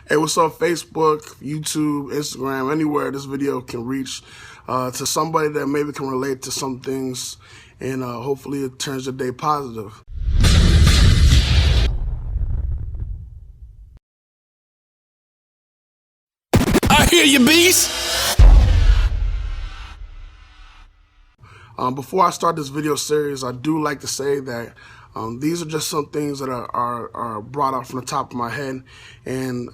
Hey, what's up, Facebook, YouTube, Instagram, anywhere this video can reach to somebody that maybe can relate to some things, and hopefully it turns the day positive. I hear you, beast. Before I start this video series, I do like to say that these are just some things that are brought out from the top of my head, and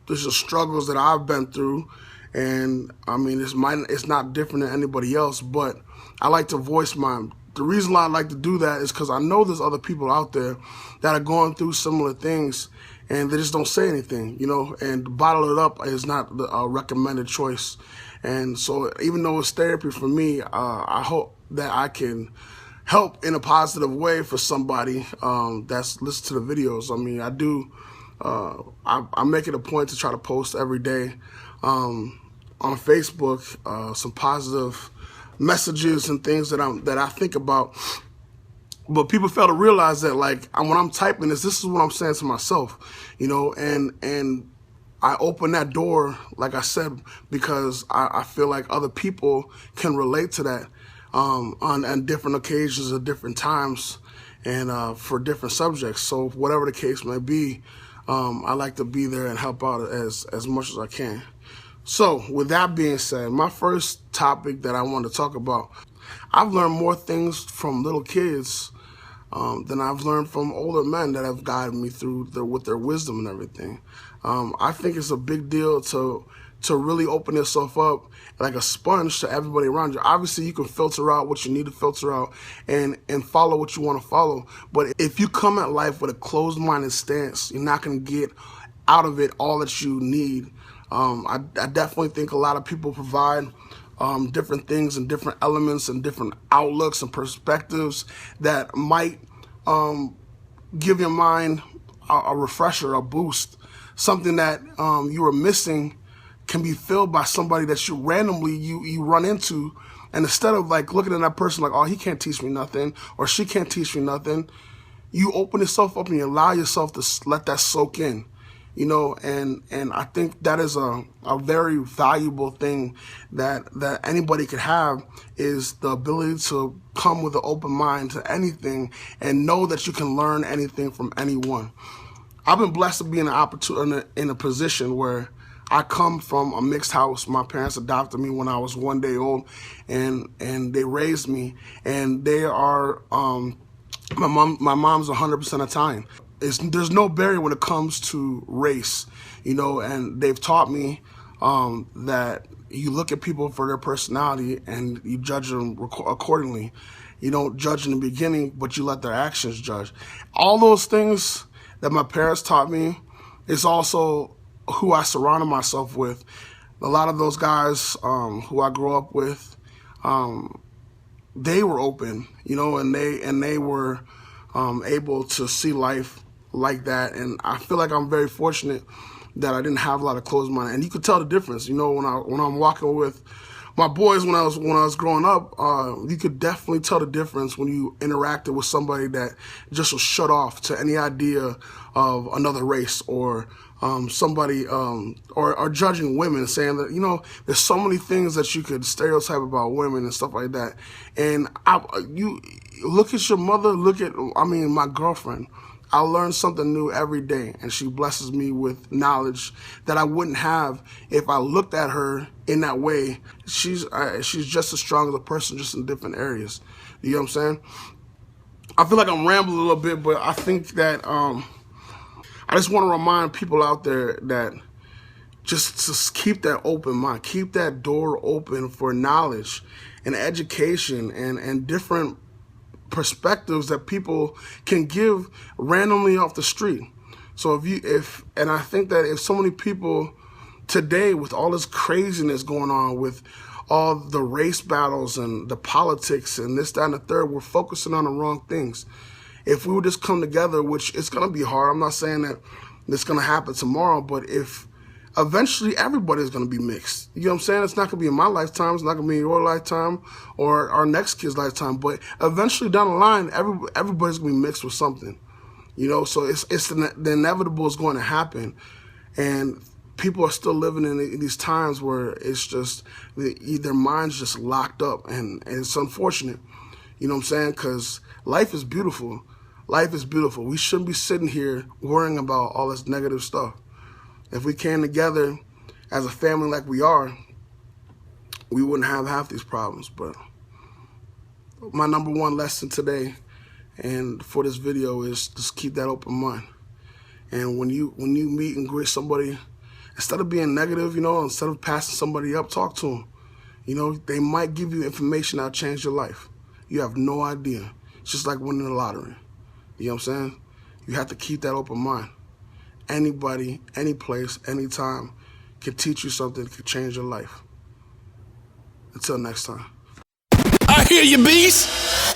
these are struggles that I've been through, and I mean it's not different than anybody else, but I like to voice mine. The reason why I like to do that is because I know there's other people out there that are going through similar things, and they just don't say anything, you know, and bottle it up is not a recommended choice. And so even though it's therapy for me, I hope that I can help in a positive way for somebody that's listening to the videos. I mean, I do, I make it a point to try to post every day on Facebook some positive messages and things that I think about. But people fail to realize that, like, when I'm typing this is what I'm saying to myself, you know, and I open that door, like I said, because I feel like other people can relate to that on different occasions at different times and for different subjects. So whatever the case may be, I like to be there and help out as much as I can. So with that being said, my first topic that I want to talk about, I've learned more things from little kids than I've learned from older men that have guided me through with their wisdom and everything. I think it's a big deal to really open yourself up like a sponge to everybody around you. Obviously, you can filter out what you need to filter out and follow what you want to follow. But if you come at life with a closed-minded stance, you're not going to get out of it all that you need. I definitely think a lot of people provide different things and different elements and different outlooks and perspectives that might give your mind a refresher, a boost. Something that you were missing can be filled by somebody that you randomly you run into, and instead of like looking at that person like, oh, he can't teach me nothing or she can't teach me nothing, you open yourself up and you allow yourself to let that soak in, you know, and I think that is a very valuable thing that anybody could have, is the ability to come with an open mind to anything and know that you can learn anything from anyone. I've been blessed to be in a position where I come from a mixed house. My parents adopted me when I was 1 day old, and they raised me. And they are my mom's 100% Italian. There's no barrier when it comes to race, you know. And they've taught me that you look at people for their personality and you judge them accordingly. You don't judge in the beginning, but you let their actions judge. All those things that my parents taught me is also who I surrounded myself with. A lot of those guys who I grew up with, they were open, you know, and they were able to see life like that. And I feel like I'm very fortunate that I didn't have a lot of closed mind. And you could tell the difference, you know, when I'm walking with my boys when I was growing up, you could definitely tell the difference when you interacted with somebody that just was shut off to any idea of another race or somebody or judging women, saying that, you know, there's so many things that you could stereotype about women and stuff like that. And you look at your mother, my girlfriend. I learn something new every day, and she blesses me with knowledge that I wouldn't have if I looked at her in that way. She's just as strong as a person, just in different areas. You know what I'm saying? I feel like I'm rambling a little bit, but I think that I just want to remind people out there that just keep that open mind, keep that door open for knowledge and education and different perspectives that people can give randomly off the street. So and I think that if so many people today, with all this craziness going on, with all the race battles and the politics and this, that, and the third, we're focusing on the wrong things. If we would just come together, which it's going to be hard, I'm not saying that it's going to happen tomorrow, but if eventually everybody's going to be mixed. You know what I'm saying? It's not going to be in my lifetime. It's not going to be in your lifetime or our next kid's lifetime. But eventually down the line, everybody's going to be mixed with something. You know, so it's the inevitable is going to happen. And people are still living in these times where it's just their minds just locked up, and it's unfortunate. You know what I'm saying? Because life is beautiful. Life is beautiful. We shouldn't be sitting here worrying about all this negative stuff. If we came together as a family like we are, we wouldn't have half these problems. But my number one lesson today and for this video is just keep that open mind. And when you meet and greet somebody, instead of being negative, instead of passing somebody up, talk to them. They might give you information that'll change your life. You have no idea. It's just like winning the lottery. You know what I'm saying? You have to keep that open mind. Anybody, any place, anytime can teach you something that can change your life. Until next time. I hear you, beast.